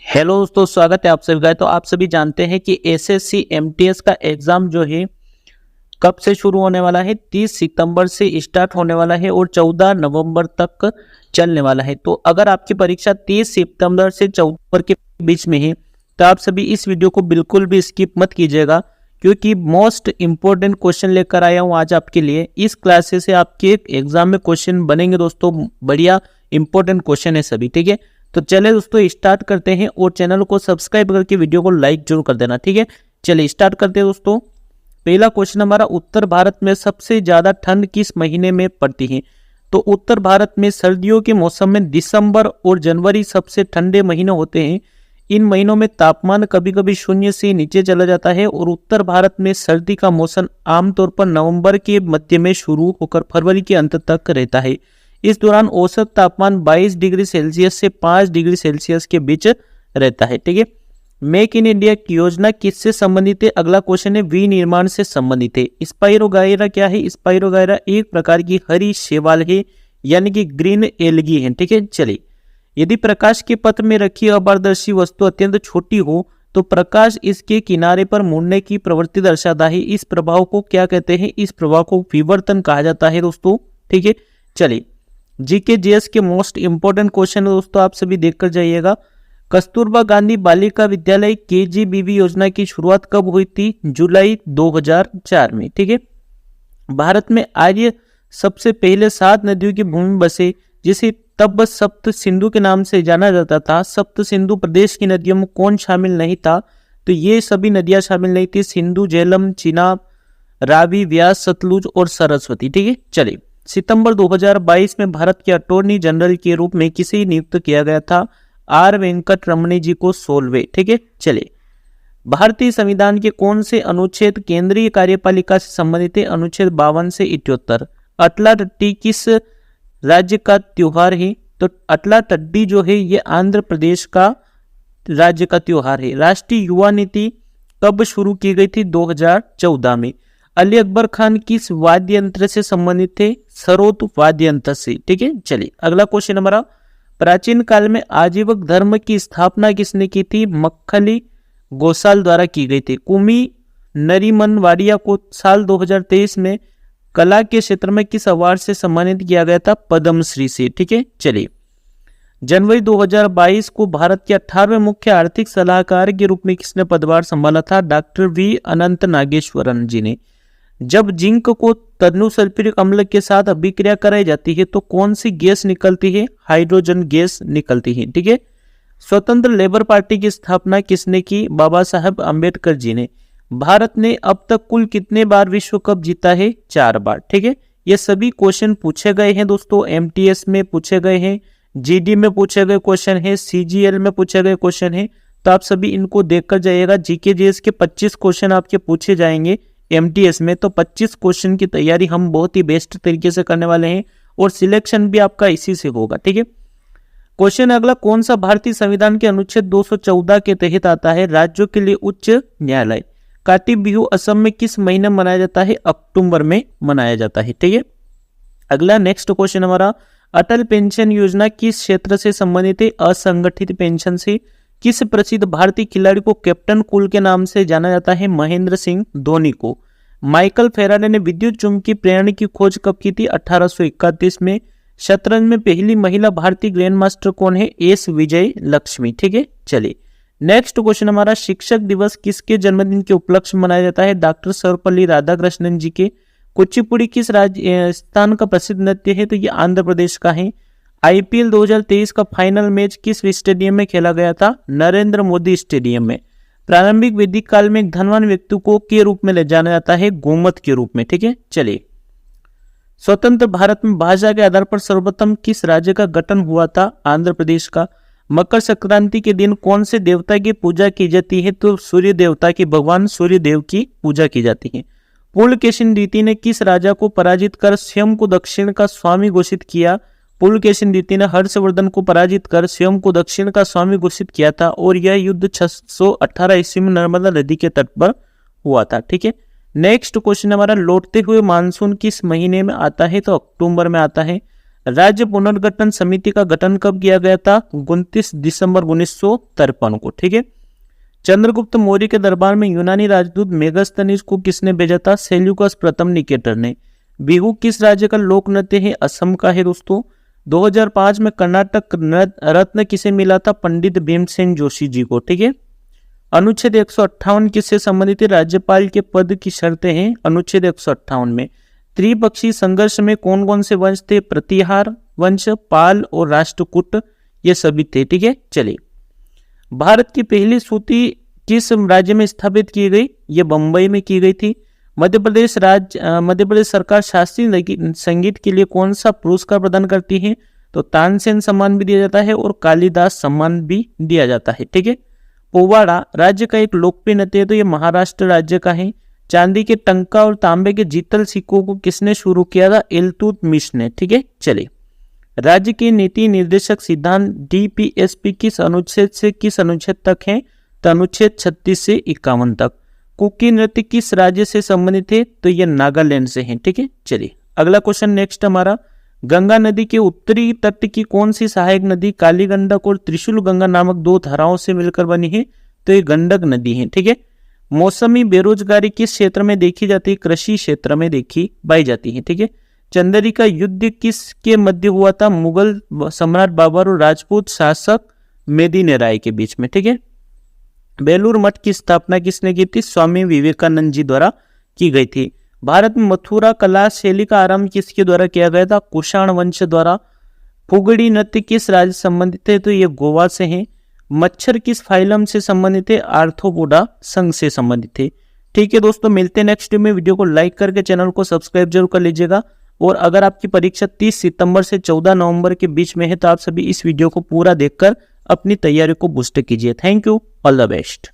Hello दोस्तों, स्वागत है आप सभी का। तो आप सभी जानते हैं कि एसएससी एमटीएस का एग्जाम जो है कब से शुरू होने वाला है। 30 सितंबर से स्टार्ट होने वाला है और 14 नवंबर तक चलने वाला है। तो अगर आपकी परीक्षा 30 सितंबर से 14 नवंबर के बीच में है तो आप सभी इस वीडियो को बिल्कुल भी स्किप मत कीजिएगा, क्योंकि मोस्ट इंपॉर्टेंट क्वेश्चन लेकर आया हूँ आज आपके लिए। इस क्लासेस से आपके एग्जाम में क्वेश्चन बनेंगे दोस्तों, बढ़िया इंपॉर्टेंट क्वेश्चन है सभी। ठीक है, तो चले दोस्तों स्टार्ट करते हैं और चैनल को सब्सक्राइब करके वीडियो को लाइक जरूर कर देना। ठीक है, चलिए स्टार्ट करते हैं दोस्तों। पहला क्वेश्चन हमारा, उत्तर भारत में सबसे ज्यादा ठंड किस महीने में पड़ती है। तो उत्तर भारत में सर्दियों के मौसम में दिसंबर और जनवरी सबसे ठंडे महीने होते हैं। इन महीनों में तापमान कभी कभी शून्य से नीचे चला जाता है और उत्तर भारत में सर्दी का मौसम आमतौर पर नवंबर के मध्य में शुरू होकर फरवरी के अंत तक रहता है। इस दौरान औसत तापमान 22 डिग्री सेल्सियस से 5 डिग्री सेल्सियस के बीच रहता है। ठीक है, मेक इन इंडिया की योजना किससे संबंधित है। अगला क्वेश्चन है विनिर्माण से संबंधित है। स्पाइरोगाइरा क्या है। स्पाइरोगाइरा एक प्रकार की हरी शैवाल है, यानी कि ग्रीन एल्गी है। ठीक है, चलिए, यदि प्रकाश के पथ में रखी अपारदर्शी वस्तु अत्यंत छोटी हो तो प्रकाश इसके किनारे पर मुड़ने की प्रवृत्ति दर्शाता है। इस प्रभाव को क्या कहते हैं। इस प्रभाव को विवर्तन कहा जाता है दोस्तों। ठीक है, चलिए, जीके जीएस के मोस्ट इंपोर्टेंट क्वेश्चन है दोस्तों, आप सभी देखकर जाइएगा। कस्तूरबा गांधी बालिका विद्यालय केजीबीवी योजना की शुरुआत कब हुई थी। जुलाई 2004 में। ठीक है, भारत में आर्य सबसे पहले 7 नदियों की भूमि बसे, जिसे तब सप्त सिंधु के नाम से जाना जाता था। सप्त सिंधु प्रदेश की नदियों में कौन शामिल नहीं था। तो ये सभी नदियां शामिल नहीं थी, सिंधु, झेलम, चिनाब, रावी, व्यास, सतलुज और सरस्वती। ठीक है, चलिए, सितंबर 2022 में भारत के अटॉर्नी जनरल के रूप में किसे नियुक्त किया गया था। आर वेंकट रमणी जी को 16वें। ठीक है, चलिए, भारतीय संविधान के कौन से अनुच्छेद केंद्रीय कार्यपालिका से संबंधित है। अनुच्छेद 52 से 78। अटला टट्टी किस राज्य का त्योहार है। तो अटला टट्टी जो है ये आंध्र प्रदेश का राज्य का त्योहार है। राष्ट्रीय युवा नीति कब शुरू की गई थी। 2014 में। अली अकबर खान किस वाद्य यंत्र से संबंधित थे। सरोद वाद्य यंत्र से। ठीक है, चलिए, अगला क्वेश्चन हमारा, प्राचीन काल में आजीवक धर्म की स्थापना किसने की थी। मक्खली गोसाल द्वारा की गई थी। कुमी नरीमन वाडिया को साल 2023 में कला के क्षेत्र में किस अवार्ड से सम्मानित किया गया था। पद्मश्री से। ठीक है, चलिए, जनवरी 2022 को भारत के 18वें मुख्य आर्थिक सलाहकार के रूप में किसने पदभार संभाला था। डॉक्टर वी अनंत नागेश्वरन जी ने। जब जिंक को तनु सल्फ्यूरिक अम्ल के साथ अभिक्रिया कराई जाती है तो कौन सी गैस निकलती है। हाइड्रोजन गैस निकलती है। ठीक है, स्वतंत्र लेबर पार्टी की स्थापना किसने की। बाबा साहब अम्बेडकर जी ने। भारत ने अब तक कुल कितने बार विश्व कप जीता है। 4 बार। ठीक है, ये सभी क्वेश्चन पूछे गए हैं दोस्तों, एमटीएस में पूछे गए हैं, जीडी में पूछे गए क्वेश्चन है, सीजीएल में पूछे गए क्वेश्चन है। तो आप सभी इनको देखकर जाइएगा। जीके जीएस के 25 क्वेश्चन आपके पूछे जाएंगे एमटीएस में। तो 25 क्वेश्चन की तैयारी हम बहुत ही बेस्ट तरीके से करने वाले हैं और सिलेक्शन भी आपका इसी से होगा। ठीक है, क्वेश्चन अगला, कौन सा भारतीय संविधान के अनुच्छेद 214 के तहत आता है। राज्यों के लिए उच्च न्यायालय। काटी बिहू असम में किस महीने मनाया जाता है। अक्टूबर में मनाया जाता है। ठीक है, अगला नेक्स्ट क्वेश्चन हमारा, अटल पेंशन योजना किस क्षेत्र से संबंधित है। असंगठित पेंशन से। किस प्रसिद्ध भारतीय खिलाड़ी को कैप्टन कूल के नाम से जाना जाता है। महेंद्र सिंह धोनी को। माइकल फेराडे ने विद्युत चुंबकीय प्रेरणी की खोज कब की थी। 1831 में। शतरंज में पहली महिला भारतीय ग्रैंड मास्टर कौन है। एस विजय लक्ष्मी। ठीक है, चलिए, नेक्स्ट क्वेश्चन हमारा, शिक्षक दिवस किसके जन्मदिन के उपलक्ष्य में मनाया जाता है। डॉक्टर सर्वपल्ली राधाकृष्णन जी के। कुचिपुड़ी किस राजस्थान का प्रसिद्ध नृत्य है। तो ये आंध्र प्रदेश का है। आईपीएल 2023 का फाइनल मैच किस स्टेडियम में खेला गया था। नरेंद्र मोदी स्टेडियम में। प्रारंभिक वैदिक काल में एक धनवान व्यक्ति को के रूप में ले जाना जाता है। गोमत के रूप में। ठीक है, चलिए, स्वतंत्र भारत में भाषा के आधार पर सर्वप्रथम किस राज्य का गठन हुआ था। आंध्र प्रदेश का। मकर संक्रांति के दिन कौन से देवता की पूजा की जाती है। तो सूर्य देवता की, भगवान सूर्य देव की पूजा की जाती है। पुलकेशिन द्वितीय ने किस राजा को पराजित कर स्वयं को दक्षिण का स्वामी घोषित किया। पुलकेशिन द्वितीय ने हर्षवर्धन को पराजित कर स्वयं को दक्षिण का स्वामी घोषित किया था और यह युद्ध 618 ईस्वी में नर्मदा नदी के तट पर हुआ था। ठीक है, नेक्स्ट क्वेश्चन हमारा, लौटते हुए मानसून किस महीने में आता है। तो अक्टूबर में आता है। राज्य पुनर्गठन समिति का गठन कब किया गया था? 29 दिसंबर 1953 को। ठीक है। चंद्रगुप्त मौर्य के दरबार में यूनानी राजदूत मेगास्थनीज को किसने भेजा था? सेल्यूकस प्रथम निकेटर ने। बिहू किस राज्य का लोक नृत्य है? असम का है दोस्तों। 2005 में कर्नाटक रत्न किसे मिला था? पंडित भीमसेन जोशी जी को। ठीक है। अनुच्छेद 158 किससे संबंधित है? राज्यपाल के पद की शर्तें हैं अनुच्छेद 158 में। त्रिपक्षीय संघर्ष में कौन कौन से वंश थे? प्रतिहार वंश, पाल और राष्ट्रकूट, ये सभी थे। ठीक है। चलिए, भारत की पहली सूती किस राज्य में स्थापित की गई? ये बंबई में की गई थी। मध्य प्रदेश सरकार शास्त्रीय संगीत के लिए कौन सा पुरस्कार प्रदान करती है? तो तानसेन सम्मान भी दिया जाता है और कालिदास सम्मान भी दिया जाता है। ठीक है। पोवाड़ा राज्य का एक लोकप्रिय नृत्य है, तो ये महाराष्ट्र राज्य का है। चांदी के टंका और तांबे के जीतल सिक्कों को किसने शुरू किया था? इल्तुतमिश ने। ठीक है। चलिए, राज्य के नीति निर्देशक सिद्धांत DPSP किस अनुच्छेद से किस अनुच्छेद तक है? तो अनुच्छेद 36 से 51 तक। कुकी नृत्य किस राज्य से संबंधित है? तो ये नागालैंड से है। ठीक है। चलिए, अगला क्वेश्चन नेक्स्ट हमारा, गंगा नदी के उत्तरी तट की कौन सी सहायक नदी काली गंडक और त्रिशूल गंगा नामक दो धाराओं से मिलकर बनी है? तो ये गंडक नदी है। ठीक है। मौसमी बेरोजगारी किस क्षेत्र में देखी जाती है? कृषि क्षेत्र में देखी पाई जाती है। ठीक है। चंदेरी का युद्ध किसके मध्य हुआ था? मुगल सम्राट बाबर और राजपूत शासक मेदिनी राय के बीच में। ठीक है। बेलूर मठ की स्थापना किसने की थी? स्वामी विवेकानंद जी द्वारा की गई थी। भारत में मथुरा कला शैली का आरंभ किसके द्वारा किया गया था? कुषाण वंश द्वारा। फुगड़ी नृत्य किस राज्य से संबंधित है? तो ये गोवा से है। मच्छर किस फाइलम से संबंधित है? आर्थ्रोपोडा संघ से संबंधित है। ठीक है दोस्तों, मिलते हैं नेक्स्ट वीडियो में। वीडियो को लाइक करके चैनल को सब्सक्राइब जरूर कर लीजिएगा। और अगर आपकी परीक्षा 30 सितंबर से 14 नवंबर के बीच में है तो आप सभी इस वीडियो को पूरा देखकर अपनी तैयारी को बूस्ट कीजिए। Thank you, all the best.